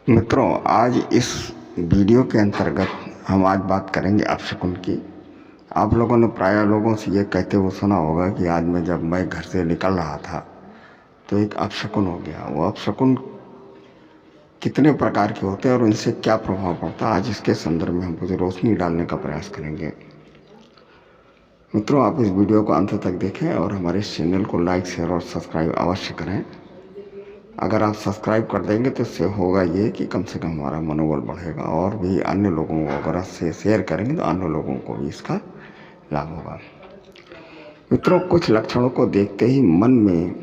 मित्रों, आज इस वीडियो के अंतर्गत हम आज बात करेंगे अपशकुन की। आप लोगों ने प्रायः लोगों से ये कहते हुए सुना होगा कि आज जब मैं घर से निकल रहा था तो एक अपशकुन हो गया। वो अपशकुन कितने प्रकार के होते हैं और इनसे क्या प्रभाव पड़ता है, आज इसके संदर्भ में हम कुछ रोशनी डालने का प्रयास करेंगे। मित्रों, आप इस वीडियो को अंत तक देखें और हमारे इस चैनल को लाइक, शेयर और सब्सक्राइब अवश्य करें। अगर आप सब्सक्राइब कर देंगे तो इससे होगा ये कि कम से कम हमारा मनोबल बढ़ेगा और भी अन्य लोगों को अगर इससे शेयर करेंगे तो अन्य लोगों को भी इसका लाभ होगा। मित्रों, कुछ लक्षणों को देखते ही मन में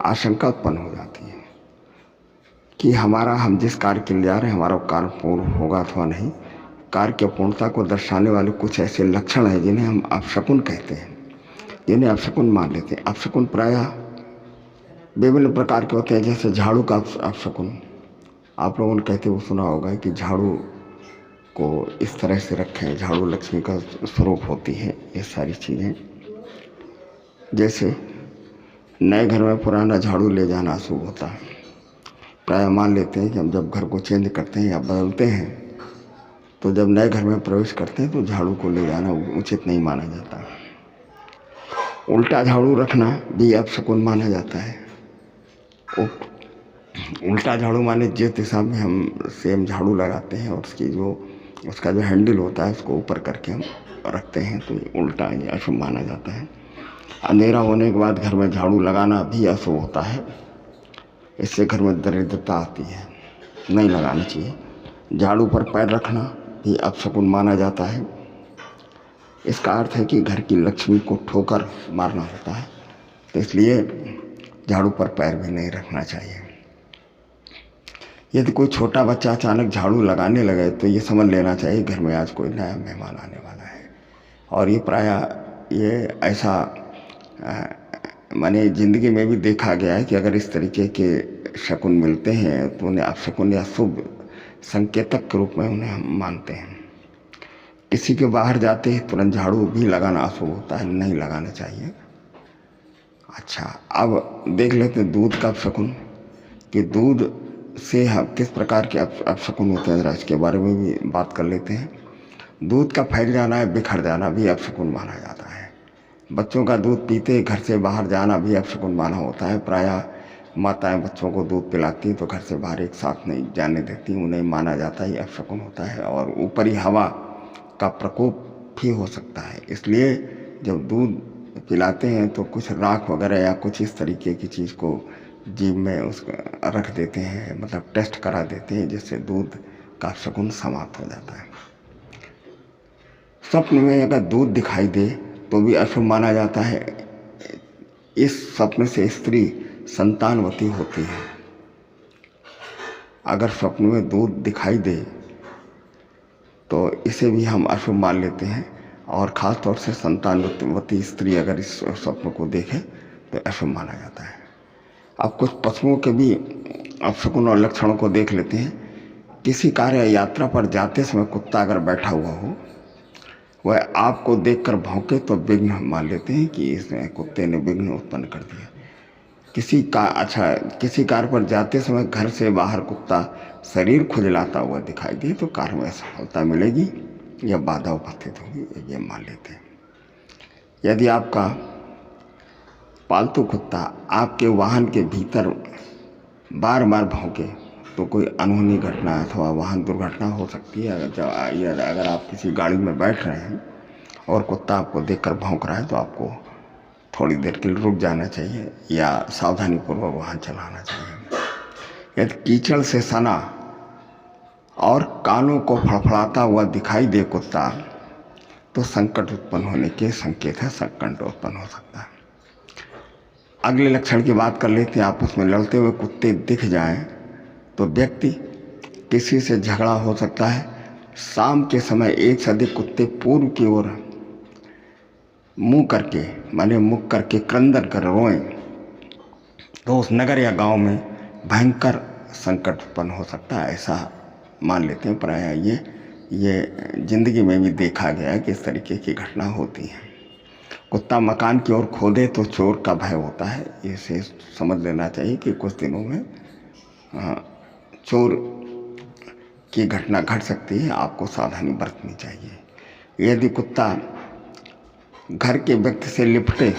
आशंका उत्पन्न हो जाती है कि हम जिस कार्य के लिए जा रहे हैं हमारा कार्य पूर्ण होगा अथवा नहीं। कार्य की अपूर्णता को दर्शाने वाले कुछ ऐसे लक्षण हैं जिन्हें हम अपशकुन कहते हैं, जिन्हें अपशकुन मान लेते हैं। अपशकुन प्रायः विभिन्न प्रकार के होते हैं, जैसे झाड़ू का अपशकुन। आप लोगों ने कहते हुए सुना होगा कि झाड़ू को इस तरह से रखें, झाड़ू लक्ष्मी का स्वरूप होती है। ये सारी चीज़ें, जैसे नए घर में पुराना झाड़ू ले जाना अशुभ होता है। प्रायः मान लेते हैं कि हम जब घर को चेंज करते हैं या बदलते हैं तो जब नए घर में प्रवेश करते हैं तो झाड़ू को ले जाना उचित नहीं माना जाता। उल्टा झाड़ू रखना भी अपशकुन माना जाता है। उल्टा झाड़ू माने जिस दिशा में हम सेम झाड़ू लगाते हैं और उसका जो हैंडल होता है उसको ऊपर करके हम रखते हैं तो ये उल्टा या अशुभ माना जाता है। अंधेरा होने के बाद घर में झाड़ू लगाना भी अशुभ होता है। इससे घर में दरिद्रता आती है, नहीं लगाना चाहिए। झाड़ू पर पैर रखना भी अपशकुन माना जाता है। इसका अर्थ है कि घर की लक्ष्मी को ठोकर मारना होता है, तो इसलिए झाड़ू पर पैर भी नहीं रखना चाहिए। यदि कोई छोटा बच्चा अचानक झाड़ू लगाने लगे तो ये समझ लेना चाहिए घर में आज कोई नया मेहमान आने वाला है। और ये प्रायः ये ऐसा माने ज़िंदगी में भी देखा गया है कि अगर इस तरीके के शकुन मिलते हैं तो उन्हें अपशकुन या शुभ संकेतक के रूप में उन्हें हम मानते हैं। किसी के बाहर जाते ही तुरंत झाड़ू भी लगाना अशुभ होता है, नहीं लगाना चाहिए। अच्छा, अब देख लेते हैं दूध का अपशकुन कि दूध से हम किस प्रकार के अपशकुन होते हैं, इसके बारे में भी बात कर लेते हैं। दूध का फैल जाना या बिखर जाना भी अपशकुन माना जाता है। बच्चों का दूध पीते घर से बाहर जाना भी अपशकुन माना होता है। प्रायः माताएं बच्चों को दूध पिलाती तो घर से बाहर एक साथ नहीं जाने देती, उन्हें माना जाता है ये अपशकुन होता है। और ऊपरी हवा का प्रकोप भी हो सकता है, इसलिए जब दूध पिलाते हैं तो कुछ राख वगैरह या कुछ इस तरीके की चीज़ को जीभ में उसको रख देते हैं, मतलब टेस्ट करा देते हैं, जिससे दूध का अपशकुन समाप्त हो जाता है। स्वप्न में अगर दूध दिखाई दे तो भी अशुभ माना जाता है। इस स्वप्न से स्त्री संतानवती होती है। अगर स्वप्न में दूध दिखाई दे तो इसे भी हम अशुभ मान लेते हैं, और ख़ास तौर से संतानवती स्त्री अगर इस स्वप्न को देखे तो अशुभ माना जाता है। अब कुछ पशुओं के भी अपशकुन और लक्षणों को देख लेते हैं। किसी कार्य यात्रा पर जाते समय कुत्ता अगर बैठा हुआ हो, वह आपको देखकर भौंके तो विघ्न मान लेते हैं कि इसने कुत्ते ने विघ्न उत्पन्न कर दिया। किसी कार्य पर जाते समय घर से बाहर कुत्ता शरीर खुजलाता हुआ दिखाई दे तो कार्य में सफलता मिलेगी या बाधा उपस्थित होगी, ये मान लेते हैं। यदि आपका पालतू कुत्ता आपके वाहन के भीतर बार बार भौंके तो कोई अनहोनी घटना अथवा वाहन दुर्घटना हो सकती है। अगर आप किसी गाड़ी में बैठ रहे हैं और कुत्ता आपको देखकर भौंक रहा है तो आपको थोड़ी देर के लिए रुक जाना चाहिए या सावधानीपूर्वक वाहन चलाना चाहिए। यदि कीचड़ से सना और कानों को फड़फड़ाता हुआ दिखाई दे कुत्ता तो संकट उत्पन्न होने के संकेत है, संकट उत्पन्न हो सकता है। अगले लक्षण की बात कर लेते हैं। आपस में लड़ते हुए कुत्ते दिख जाएं तो व्यक्ति किसी से झगड़ा हो सकता है। शाम के समय एक से अधिक कुत्ते पूर्व की ओर मुख करके क्रंदन कर रोएं तो उस नगर या गांव में भयंकर संकट उत्पन्न हो सकता है, ऐसा मान लेते हैं। प्रायः ये जिंदगी में भी देखा गया है कि इस तरीके की घटना होती है। कुत्ता मकान की ओर खोदे तो चोर का भय होता है। इसे समझ लेना चाहिए कि कुछ दिनों में चोर की घटना घट सकती है, आपको सावधानी बरतनी चाहिए। यदि कुत्ता घर के व्यक्ति से लिपटे,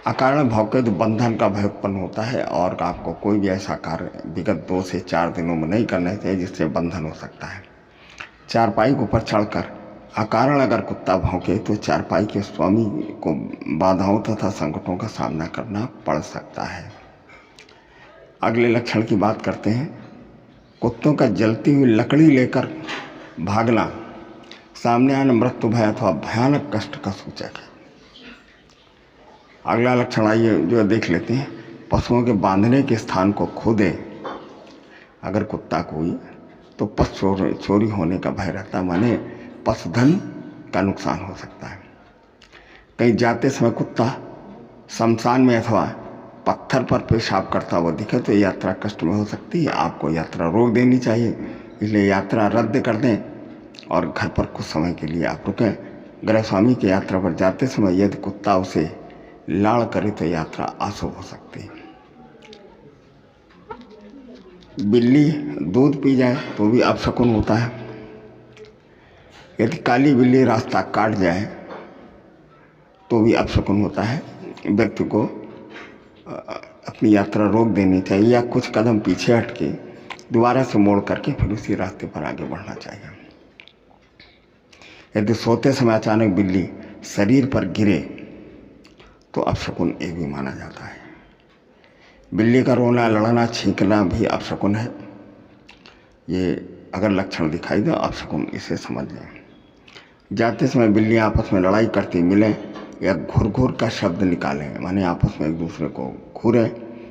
अकारण भौंके तो बंधन का भय उत्पन्न होता है और आपको कोई भी ऐसा कार्य विगत 2 से 4 दिनों में नहीं करना चाहिए जिससे बंधन हो सकता है। चारपाई के ऊपर चढ़कर अकारण अगर कुत्ता भौंके तो चारपाई के स्वामी को बाधाओं तथा संकटों का सामना करना पड़ सकता है। अगले लक्षण की बात करते हैं। कुत्तों का जलती हुई लकड़ी लेकर भागना सामने आने मृत्यु भय अथवा भयानक कष्ट का सूचक है। अगला लक्षण आइए जो देख लेते हैं। पशुओं के बांधने के स्थान को खोदे अगर कुत्ता कोई, तो पशु चोरी होने का भय रहता है, माने पशुधन का नुकसान हो सकता है। कहीं जाते समय कुत्ता शमशान में अथवा पत्थर पर पेशाब करता हुआ दिखे तो यात्रा कष्ट में हो सकती है, आपको यात्रा रोक देनी चाहिए। इसलिए यात्रा रद्द कर दें और घर पर कुछ समय के लिए आप रुकें। गृह स्वामी की यात्रा पर जाते समय यदि कुत्ता उसे लाड़ करे तो यात्रा अशुभ हो सकती है। बिल्ली दूध पी जाए तो भी अपशकुन होता है। यदि काली बिल्ली रास्ता काट जाए तो भी अपशकुन होता है। व्यक्ति को अपनी यात्रा रोक देनी चाहिए या कुछ कदम पीछे हट के दोबारा से मोड़ करके फिर उसी रास्ते पर आगे बढ़ना चाहिए। यदि सोते समय अचानक बिल्ली शरीर पर गिरे तो अपशकुन ये भी माना जाता है। बिल्ली का रोना, लड़ना, छींकना भी अपशकुन है। ये अगर लक्षण दिखाई दे अपशकुन, इसे समझ लें। जाते समय बिल्ली आपस में लड़ाई करती मिलें या घुर घुर का शब्द निकालें, माने आपस में एक दूसरे को घूरें,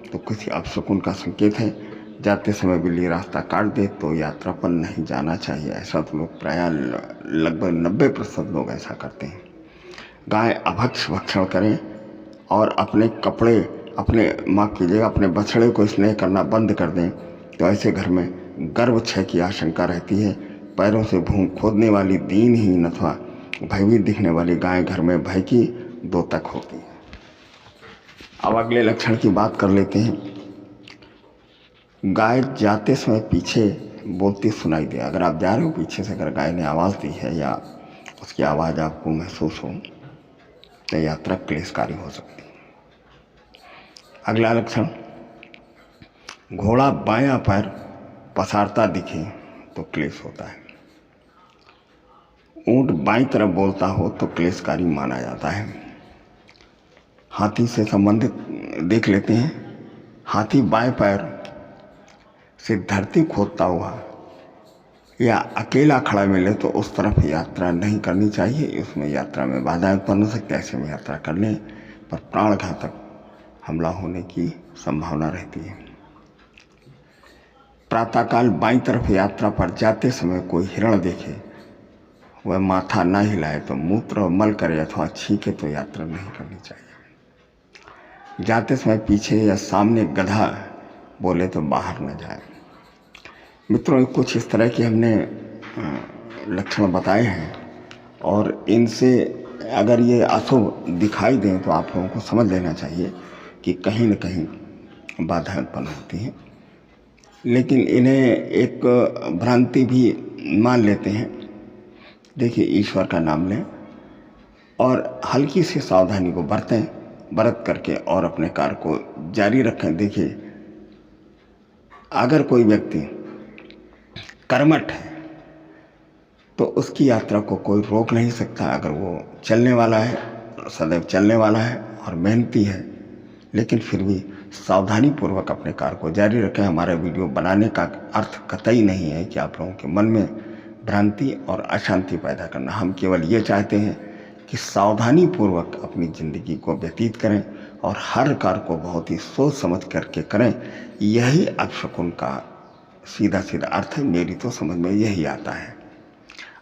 तो किसी अपशकुन का संकेत है। जाते समय बिल्ली रास्ता काट दे तो यात्रा पर नहीं जाना चाहिए। ऐसा तो लोग प्रायः लगभग 90% लोग ऐसा करते हैं। गाय अभक्ष भक्षण करें और अपने कपड़े माफ़ कीजिएगा अपने बछड़े को स्नेह करना बंद कर दें तो ऐसे घर में गर्भक्षय की आशंका रहती है। पैरों से भूख खोदने वाली, दीनहीन अथवा भयभीत दिखने वाली गाय घर में भय की द्योतक होती है। अब अगले लक्षण की बात कर लेते हैं। गाय जाते समय पीछे बोलती सुनाई दे। अगर आप जा रहे हो पीछे से अगर गाय ने आवाज़ दी है या उसकी आवाज़ आपको महसूस हो तो यात्रा क्लेशकारी हो सकती है। अगला लक्षण, घोड़ा बायां पैर पसारता दिखे तो क्लेश होता है। ऊंट बाईं तरफ बोलता हो तो क्लेशकारी माना जाता है। हाथी से संबंधित देख लेते हैं। हाथी बाएं पैर से धरती खोदता हुआ या अकेला खड़ा मिले तो उस तरफ यात्रा नहीं करनी चाहिए। उसमें यात्रा में बाधाएं उत्पन्न हो सकती है। ऐसे में यात्रा करने पर प्राणघातक हमला होने की संभावना रहती है। प्रातःकाल बाईं तरफ यात्रा पर जाते समय कोई हिरण देखे, वह माथा न हिलाए तो मूत्र और मल करे अथवा छींके तो यात्रा नहीं करनी चाहिए। जाते समय पीछे या सामने गधा बोले तो बाहर न जाए। मित्रों, कुछ इस तरह के हमने लक्षण बताए हैं और इनसे अगर ये अशुभ दिखाई दें तो आप लोगों को समझ लेना चाहिए कि कहीं न कहीं बाधाएं उत्पन्न होती हैं। लेकिन इन्हें एक भ्रांति भी मान लेते हैं। देखिए, ईश्वर का नाम लें और हल्की सी सावधानी को बरत करके और अपने कार्य को जारी रखें। देखिए, अगर कोई व्यक्ति कर्मठ है तो उसकी यात्रा को कोई रोक नहीं सकता। अगर वो चलने वाला है, सदैव चलने वाला है और मेहनती है, लेकिन फिर भी सावधानी पूर्वक अपने कार्य को जारी रखें। हमारा वीडियो बनाने का अर्थ कतई नहीं है कि आप लोगों के मन में भ्रांति और अशांति पैदा करना। हम केवल ये चाहते हैं कि सावधानी पूर्वक अपनी ज़िंदगी को व्यतीत करें और हर कार्य को बहुत ही सोच समझ करके करें। यही अपशकुन का सीधा सीधा अर्थ है। मेरी तो समझ में यही आता है।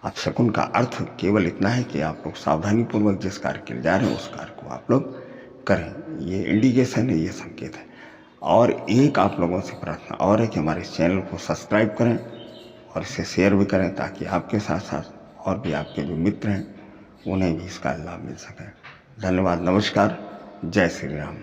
अपशकुन का अर्थ केवल इतना है कि आप लोग सावधानी पूर्वक जिस कार्य के लिए जा रहे हैं उस कार्य को आप लोग करें। ये इंडिकेशन है, ये संकेत है। और एक आप लोगों से प्रार्थना और है कि हमारे इस चैनल को सब्सक्राइब करें और इसे शेयर भी करें ताकि आपके साथ साथ और भी आपके जो मित्र हैं उन्हें भी इसका लाभ मिल सके। धन्यवाद, नमस्कार, जय श्री राम।